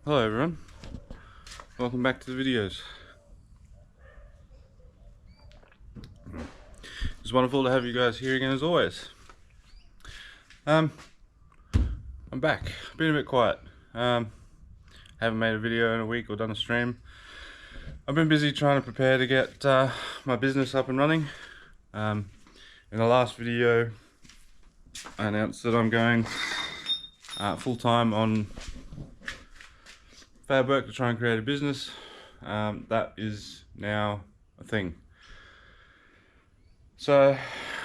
Hello everyone, welcome back to the videos. It's wonderful to have you guys here again as always. I'm back. Been a bit quiet. Haven't made a video in a week or done a stream. I've been busy trying to prepare to get my business up and running. In the last video I announced that I'm going full-time on fab work to try and create a business. That is now a thing. So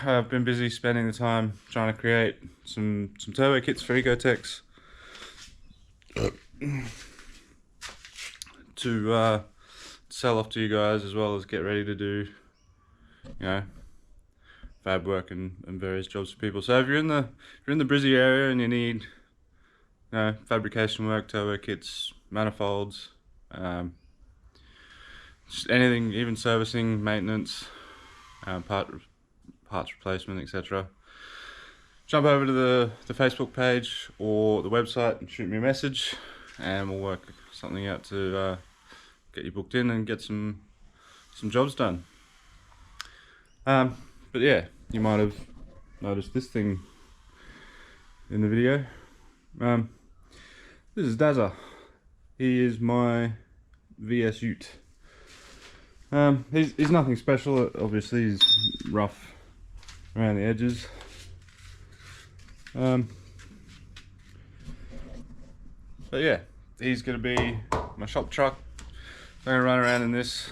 I've been busy spending the time trying to create some turbo kits for Ecotechs to sell off to you guys, as well as get ready to do, you know, fab work and various jobs for people. So if you're in the Brizzy area and you need, you know, fabrication work, turbo kits, manifolds, just anything, even servicing, maintenance, parts replacement, etc. Jump over to the Facebook page or the website and shoot me a message, and we'll work something out to get you booked in and get some jobs done. But yeah, you might have noticed this thing in the video. This is Dazza. He is my VS Ute. He's nothing special. Obviously he's rough around the edges. But yeah, he's going to be my shop truck. I'm going to run around in this,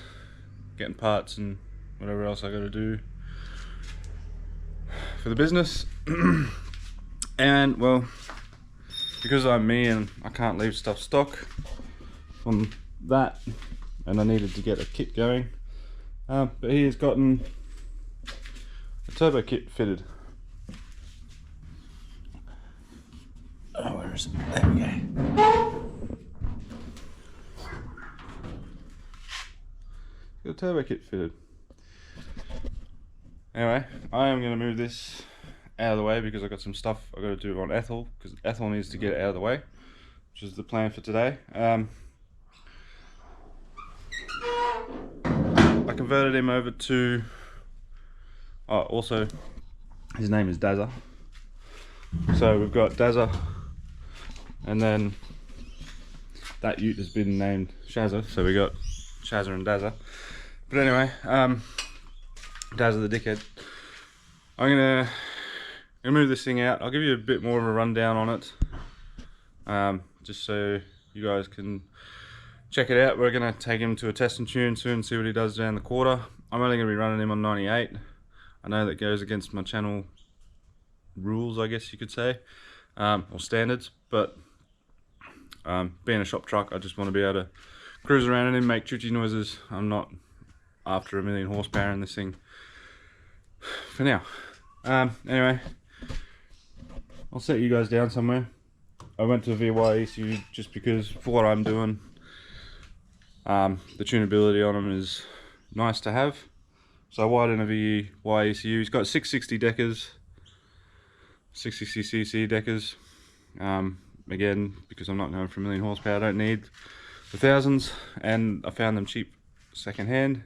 getting parts and whatever else I got to do for the business. And well, because I'm me and I can't leave stuff stock on that, and I needed to get a kit going, but he has gotten a turbo kit fitted. Oh, where is it? There we go. Got a turbo kit fitted. Anyway, I am going to move this out of the way because I've got some stuff I've got to do on Ethel, because Ethel needs to get it out of the way, which is the plan for today. I converted him over to, also his name is Dazza, so we've got Dazza, and then that ute has been named Shazza, so we got Shazza and Dazza. But anyway, Dazza the dickhead. I'm gonna move this thing out. I'll give you a bit more of a rundown on it, just so you guys can check it out. We're going to take him to a test and tune soon, see what he does down the quarter. I'm only going to be running him on 98. I know that goes against my channel rules, I guess you could say, or standards, but being a shop truck, I just want to be able to cruise around in him, make choo-choo noises. I'm not after 1,000,000 horsepower in this thing for now. Anyway, I'll set you guys down somewhere. I went to a VY ECU just because for what I'm doing, the tunability on them is nice to have. So I wired in a VY ECU. He's got 660 deckers, 660cc deckers. Again, because I'm not going for 1,000,000 horsepower, I don't need the thousands, and I found them cheap second hand.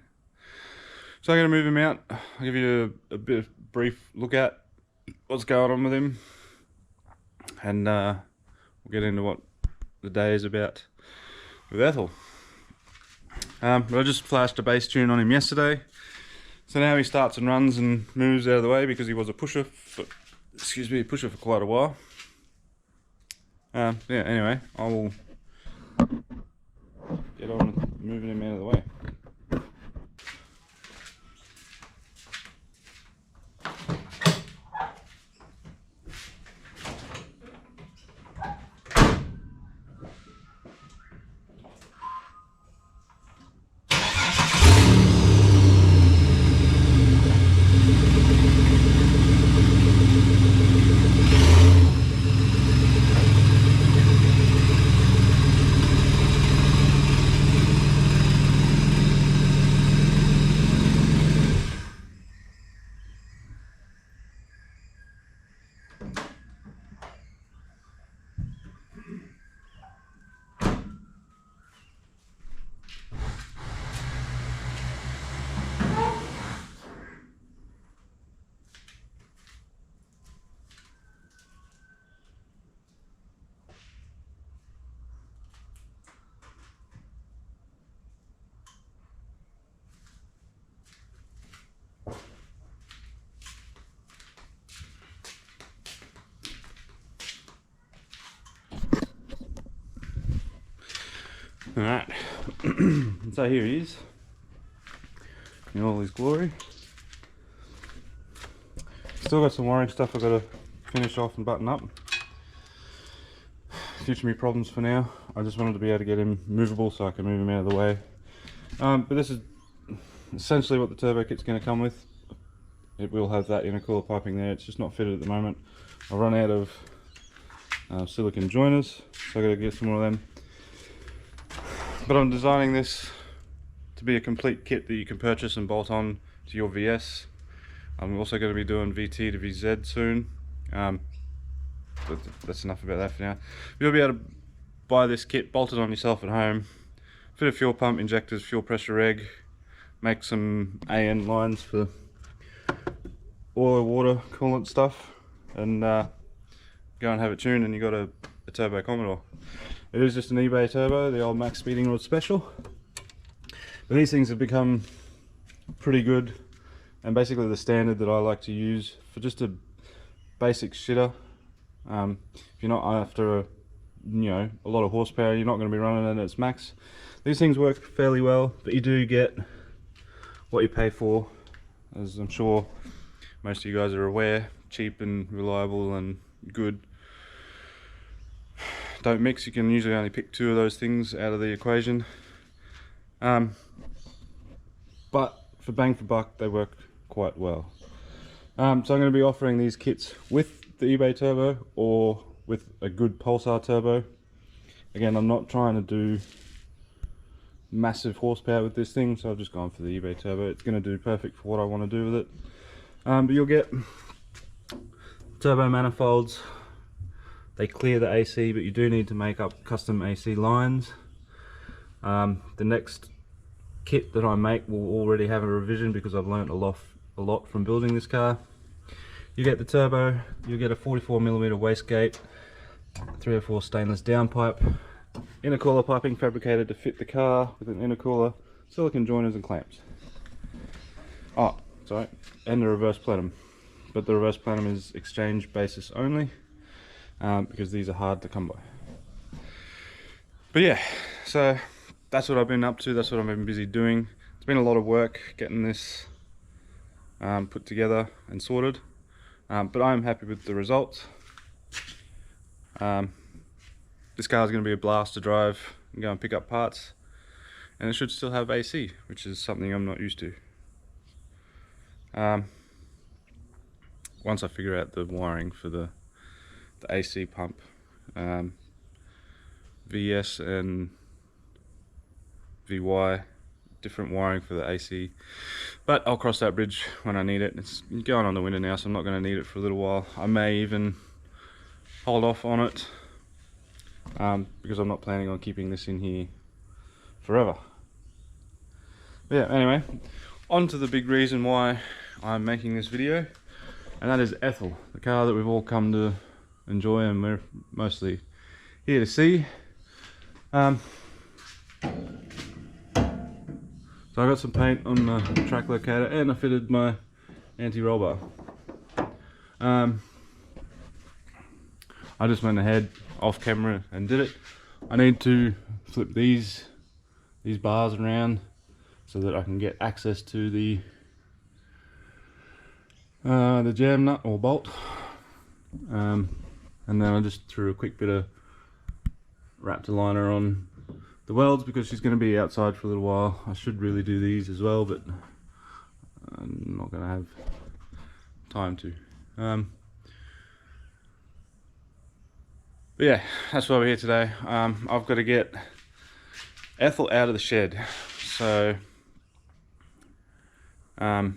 So I'm going to move him out. I'll give you a bit of brief look at what's going on with him, and we'll get into what the day is about with Ethel. But I just flashed a bass tune on him yesterday, so now he starts and runs and moves out of the way because he was a pusher for, pusher for quite a while. Yeah, anyway, I will get on with moving him out of the way. Alright, so here he is in all his glory. Still got some wiring stuff I've got to finish off and button up. Future me problems for now. I just wanted to be able to get him movable so I can move him out of the way. But this is essentially what the turbo kit's going to come with. It will have that intercooler piping there, it's just not fitted at the moment. I've run out of silicon joiners, so I've got to get some more of them. But I'm designing this to be a complete kit that you can purchase and bolt on to your VS. I'm also going to be doing VT to VZ soon. But that's enough about that for now. You'll be able to buy this kit, bolt it on yourself at home, fit a fuel pump, injectors, fuel pressure reg, make some AN lines for oil, water, coolant stuff, and go and have it tuned, and you got a turbo Commodore. It is just an eBay turbo, the old max speeding rod special. But these things have become pretty good, and basically the standard that I like to use for just a basic shitter. If you're not after a lot of horsepower, you're not going to be running it at its max. These things work fairly well, but you do get what you pay for, as I'm sure most of you guys are aware. Cheap and reliable and good don't mix. You can usually only pick two of those things out of the equation, but for bang for buck they work quite well. So I'm going to be offering these kits with the eBay turbo or with a good pulsar turbo. Again, I'm not trying to do massive horsepower with this thing, so I've just gone for the eBay turbo. It's going to do perfect for what I want to do with it. But you'll get turbo manifolds. They clear the AC, but you do need to make up custom AC lines. The next kit that I make will already have a revision because I've learnt a lot from building this car. You get the turbo, you get a 44mm wastegate, 304 stainless downpipe, intercooler piping fabricated to fit the car with an intercooler, silicon joiners and clamps. Oh, sorry, and the reverse plenum. But the reverse plenum is exchange basis only, because these are hard to come by. But yeah, so that's what I've been up to, that's what I've been busy doing. It's been a lot of work getting this put together and sorted, but I'm happy with the results. This car is going to be a blast to drive and go and pick up parts, and it should still have AC, which is something I'm not used to. Once I figure out the wiring for the AC pump, VS and VY, different wiring for the AC, but I'll cross that bridge when I need it. It's going on the winter now, so I'm not going to need it for a little while. I may even hold off on it, because I'm not planning on keeping this in here forever. But yeah, anyway, on to the big reason why I'm making this video, and that is Ethel, the car that we've all come to enjoy and we're mostly here to see. So I got some paint on the track locator, and I fitted my anti-roll bar. I just went ahead off camera and did it. I need to flip these bars around so that I can get access to the jam nut or bolt, and then I just threw a quick bit of Raptor liner on the welds because she's going to be outside for a little while. I should really do these as well, but I'm not going to have time to. But yeah, that's why we're here today. I've got to get Ethel out of the shed, so I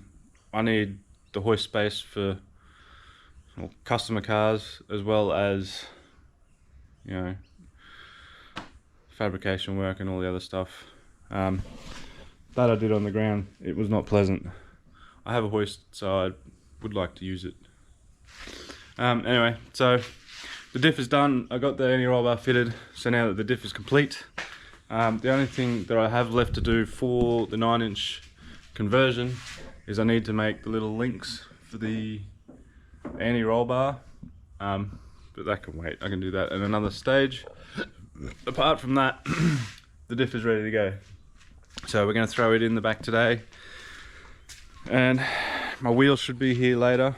need the hoist space for customer cars, as well as, you know, fabrication work and all the other stuff. That I did on the ground. It was not pleasant. I have a hoist, so I would like to use it. Anyway, so the diff is done. I got the anti-roll bar fitted, so now that the diff is complete, the only thing that I have left to do for the 9-inch conversion is I need to make the little links for the anti-roll bar, but that can wait. I can do that at another stage. Apart from that, the diff is ready to go. So we're going to throw it in the back today, and my wheels should be here later,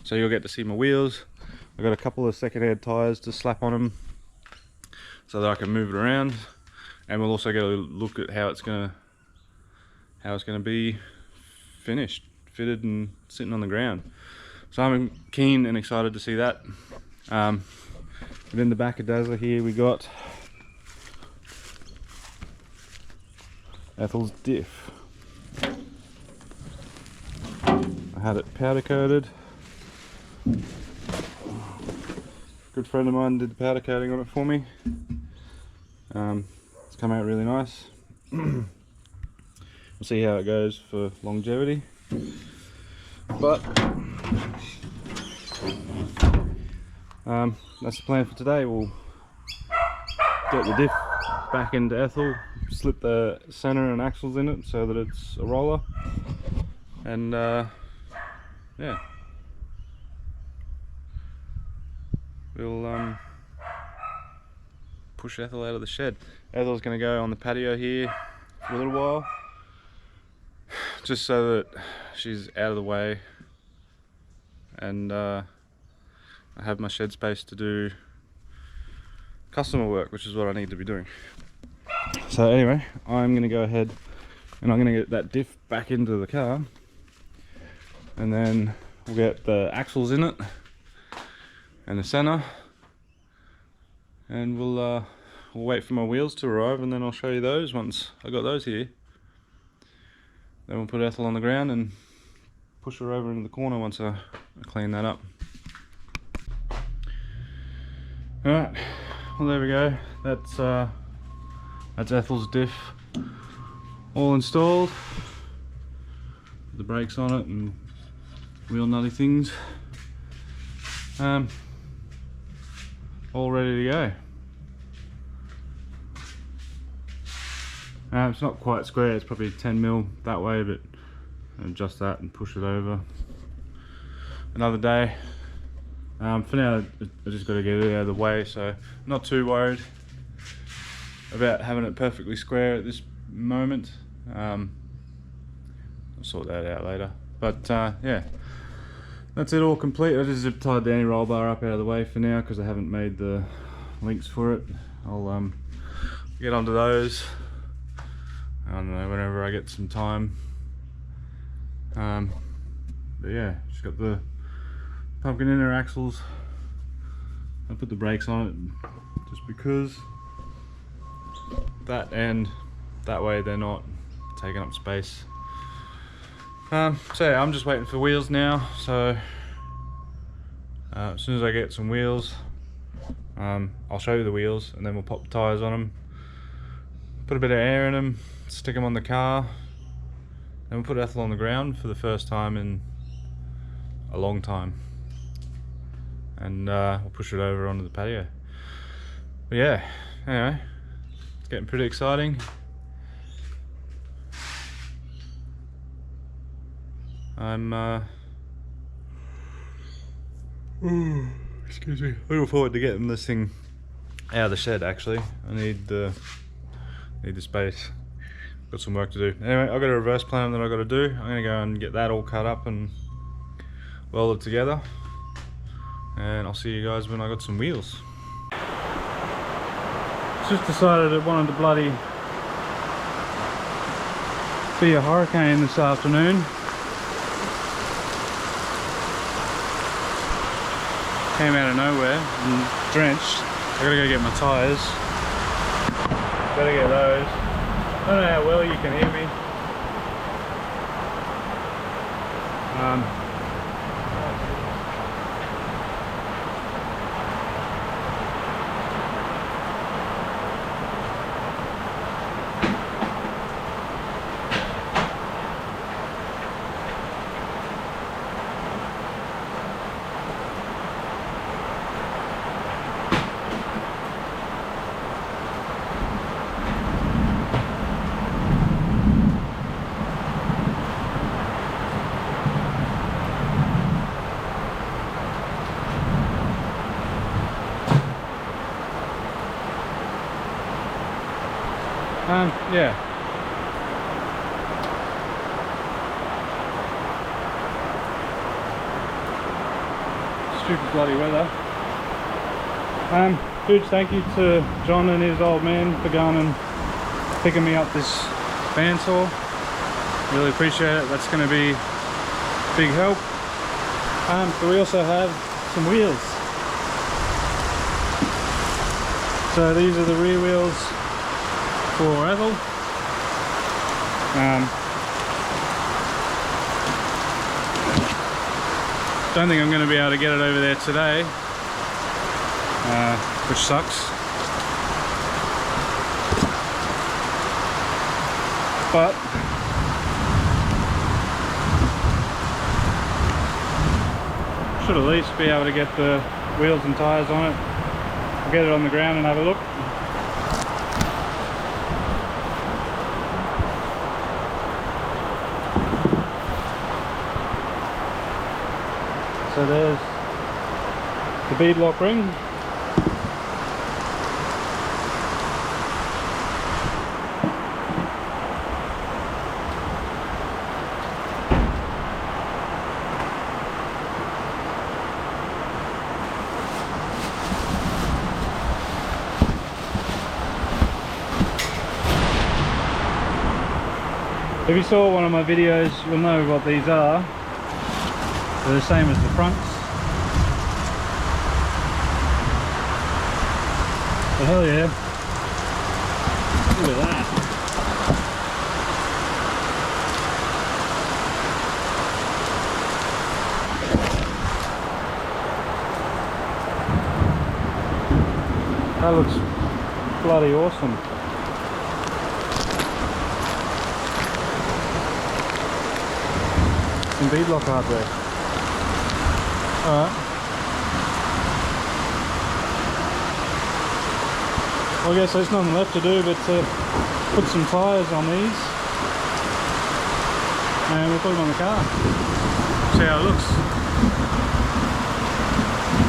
so you'll get to see my wheels. I've got a couple of second-hand tyres to slap on them so that I can move it around, and we'll also get a look at how it's gonna be finished, fitted and sitting on the ground. So I'm keen and excited to see that. But in the back of Dazza here we got Ethel's diff. I had it powder coated. Good friend of mine did the powder coating on it for me. It's come out really nice. We'll see how it goes for longevity. But that's the plan for today. We'll get the diff back into Ethel, slip the center and axles in it so that it's a roller, and yeah, we'll push Ethel out of the shed. Ethel's going to go on the patio here for a little while, just so that she's out of the way, and I have my shed space to do customer work, which is what I need to be doing. So anyway, I'm going to go ahead and I'm going to get that diff back into the car, and then we'll get the axles in it and the center, and we'll wait for my wheels to arrive, and then I'll show you those once I got those here. Then we'll put Ethel on the ground and push her over into the corner once I clean that up. Alright, well there we go. That's Ethel's diff all installed. The brakes on it and wheel nutty things. All ready to go. It's not quite square, it's probably 10mm that way, but adjust that and push it over another day. For now I just got to get it out of the way, so not too worried about having it perfectly square at this moment. I'll sort that out later, but yeah, that's it, all complete. I just zip tied the anti-roll bar up out of the way for now because I haven't made the links for it. I'll get onto those, I don't know, whenever I get some time. But yeah, just got the pumpkin inner axles. I put the brakes on it just because that, and that way they're not taking up space. So yeah, I'm just waiting for wheels now. So as soon as I get some wheels, I'll show you the wheels, and then we'll pop the tires on them, put a bit of air in them, stick them on the car, then we'll put Ethel on the ground for the first time in a long time, and we'll push it over onto the patio. But yeah, anyway, it's getting pretty exciting. I'm excuse me, looking forward to getting this thing out of the shed. Actually, I need the space. Got some work to do. Anyway, I've got a reverse plan that I've got to do. I'm gonna go and get that all cut up and weld it together, and I'll see you guys when I got some wheels. Just decided it wanted to bloody be a hurricane this afternoon. Came out of nowhere and drenched. I gotta go get my tyres. Better get those. I don't know how well you can hear me. yeah. Stupid bloody weather. Huge thank you to John and his old man for going and picking me up this bandsaw. Really appreciate it. That's going to be a big help. But we also have some wheels. So these are the rear wheels for Ethel. Don't think I'm going to be able to get it over there today, which sucks. But should at least be able to get the wheels and tyres on it. I'll get it on the ground and have a look. So there's the beadlock ring. If you saw one of my videos, you'll know what these are. They're the same as the fronts. But hell yeah. Look at that. That looks bloody awesome. Some beadlock hardware. Alright. Well, I guess there's nothing left to do but to put some tyres on these and we'll put them on the car. See how it looks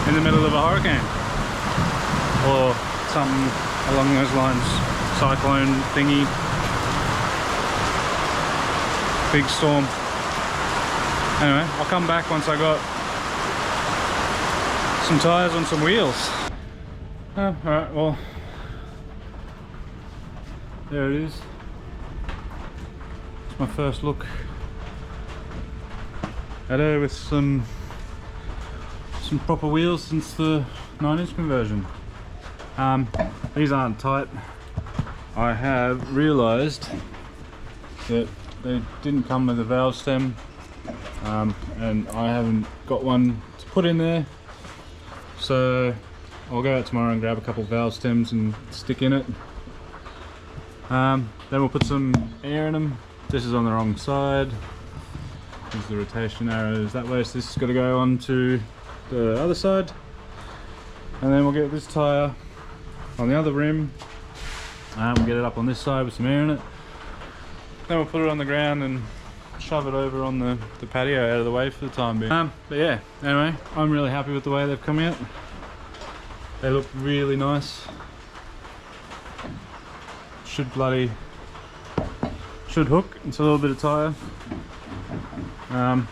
in the middle of a hurricane or something along those lines. Cyclone thingy, big storm. Anyway, I'll come back once I got some tyres on some wheels. Alright, well, there it is. It's my first look at her with some proper wheels since the 9-inch conversion. These aren't tight. I have realised that they didn't come with a valve stem, and I haven't got one to put in there, so I'll go out tomorrow and grab a couple of valve stems and stick in it. Then we'll put some air in them. This is on the wrong side. There's the rotation arrows that way, so this is got to go on to the other side, and then we'll get this tyre on the other rim and we'll get it up on this side with some air in it. Then we'll put it on the ground and shove it over on the patio out of the way for the time being. But yeah, anyway, I'm really happy with the way they've come out. They look really nice. Should hook. It's a little bit of tyre. And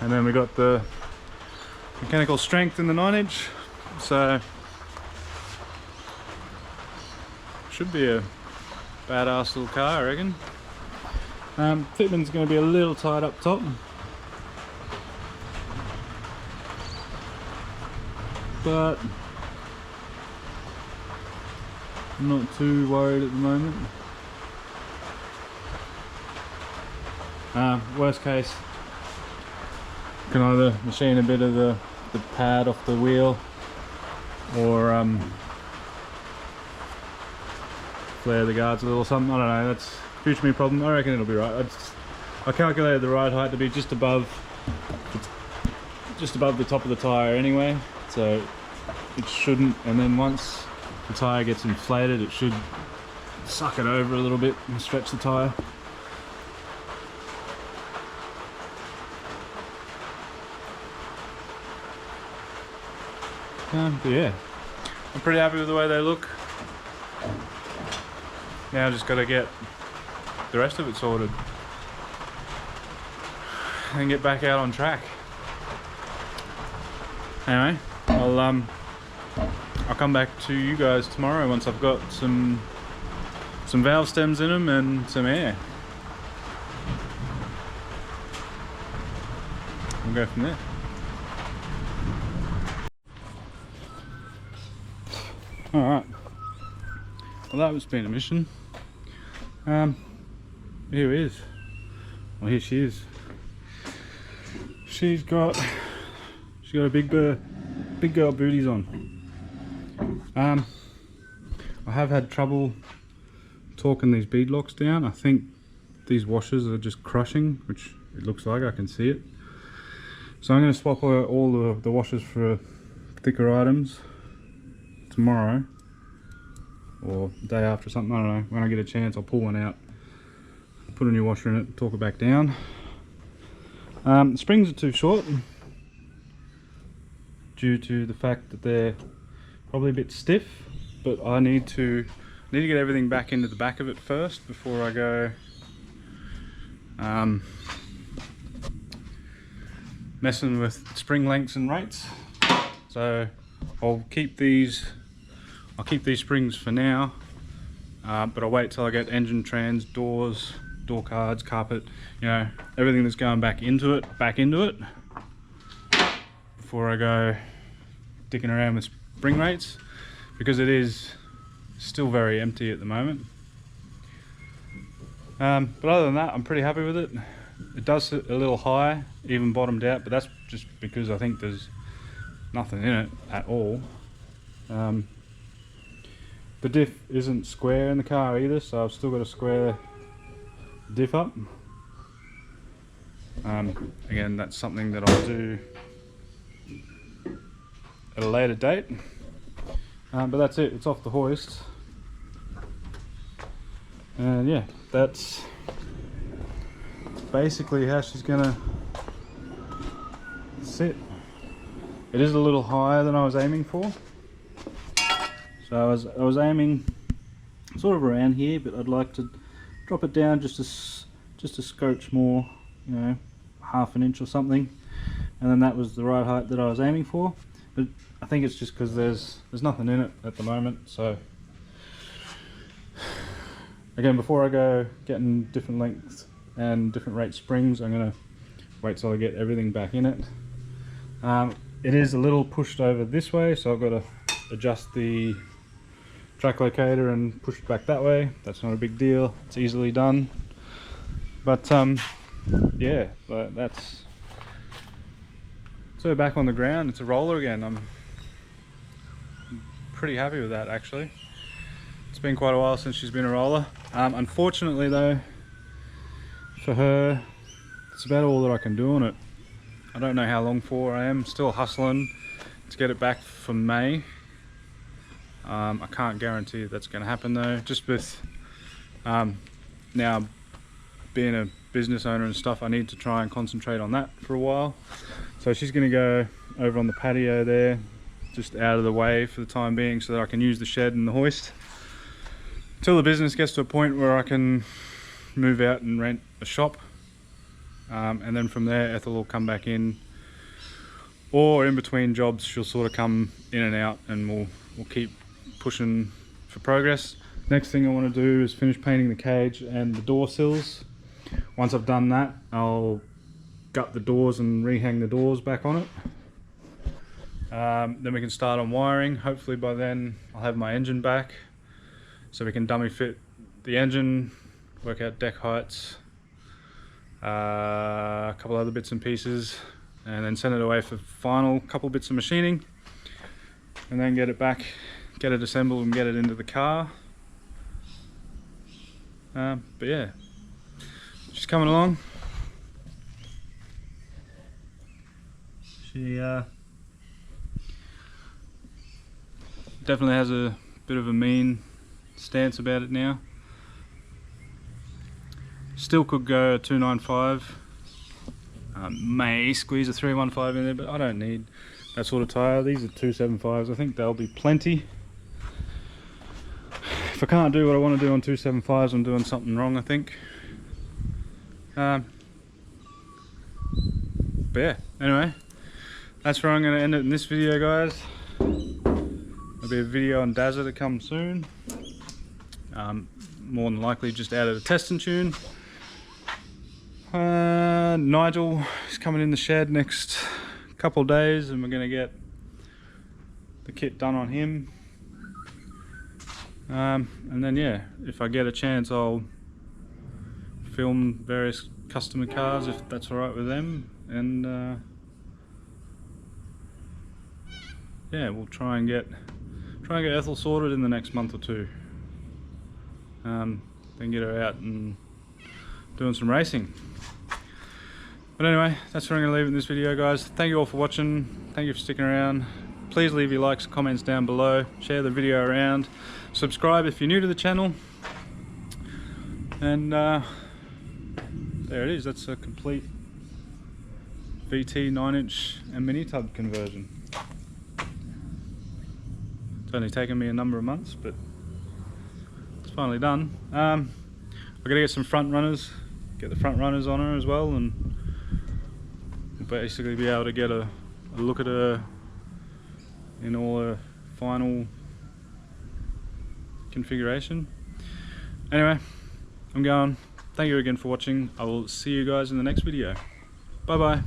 then we got the mechanical strength in the 9-inch, so should be a badass little car, I reckon. Fitment's going to be a little tight up top, but I'm not too worried at the moment. Worst case, can either machine a bit of the pad off the wheel or flare the guards a little or something. I don't know, that's a future me problem. I reckon it'll be right. I calculated the ride height to be just above the top of the tyre anyway, so it shouldn't, and then once the tyre gets inflated it should suck it over a little bit and stretch the tyre. But yeah, I'm pretty happy with the way they look. now I just got to get the rest of it sorted and get back out on track. Anyway, I'll come back to you guys tomorrow once I've got some valve stems in them and some air. We'll go from there. Alright, well that was been a mission. Here it is. Well, here she is. She's got a big girl booties on. I have had trouble torquing these bead locks down. I think these washers are just crushing, which it looks like, I can see it. So I'm going to swap all the washers for thicker items tomorrow or the day after, something, I don't know. When I get a chance I'll pull one out, put a new washer in it, torque it back down. The springs are too short due to the fact that they're probably a bit stiff, but I need to get everything back into the back of it first before I go messing with spring lengths and rates. So I'll keep these springs for now, but I'll wait till I get engine trans, doors, door cards, carpet, you know, everything that's going back into it before I go dicking around with spring rates, because it is still very empty at the moment. But other than that, I'm pretty happy with it. It does sit a little high, even bottomed out, but that's just because I think there's nothing in it at all. The diff isn't square in the car either, so I've still got a square diff up. Again, that's something that I'll do at a later date. But that's it, it's off the hoist. And yeah, that's basically how she's gonna sit. It is a little higher than I was aiming for. So I was aiming sort of around here, but I'd like to drop it down just a scotch more, you know, half an inch or something, and then that was the right height that I was aiming for. But I think it's just because there's nothing in it at the moment. So again, before I go getting different lengths and different rate springs, I'm gonna wait till I get everything back in it. It is a little pushed over this way, so I've got to adjust the track locator and push it back that way. That's not a big deal, it's easily done. But yeah, that's so back on the ground. It's a roller again. I'm pretty happy with that, actually. It's been quite a while since she's been a roller. Unfortunately though, for her, it's about all that I can do on it. I don't know how long for. I am still hustling to get it back for May. I can't guarantee that's going to happen though, just with now being a business owner and stuff. I need to try and concentrate on that for a while. So she's going to go over on the patio there, just out of the way for the time being, so that I can use the shed and the hoist till the business gets to a point where I can move out and rent a shop. And then from there, Ethel will come back in, or in between jobs she'll sort of come in and out, and we'll keep pushing for progress. Next thing I want to do is finish painting the cage and the door sills. Once I've done that, I'll gut the doors and rehang the doors back on it. Then we can start on wiring. Hopefully by then I'll have my engine back, so we can dummy fit the engine, work out deck heights, a couple other bits and pieces, and then send it away for final couple bits of machining, and then get it back, get it assembled and get it into the car. But yeah, she's coming along. She definitely has a bit of a mean stance about it now. Still could go a 295, may squeeze a 315 in there, but I don't need that sort of tyre. These are 275s, I think they'll be plenty. If I can't do what I want to do on 275s, I'm doing something wrong, I think. But yeah, anyway, that's where I'm going to end it in this video, guys. There'll be a video on Dazza to come soon. More than likely just added a testing tune. Nigel is coming in the shed next couple of days, and we're going to get the kit done on him. And then yeah, if I get a chance, I'll film various customer cars if that's alright with them, and yeah, we'll try and get Ethel sorted in the next month or two. Then get her out and doing some racing. But anyway, that's where I'm going to leave it in this video, guys. Thank you all for watching. Thank you for sticking around. Please leave your likes and comments down below. Share the video around. Subscribe if you're new to the channel. And there it is. That's a complete VT 9-inch and mini tub conversion. It's only taken me a number of months, but it's finally done. I've got to get some front runners, get the front runners on her as well, and we'll basically be able to get a look at her in all her final configuration. Anyway, I'm going. Thank you again for watching. I will see you guys in the next video. Bye bye.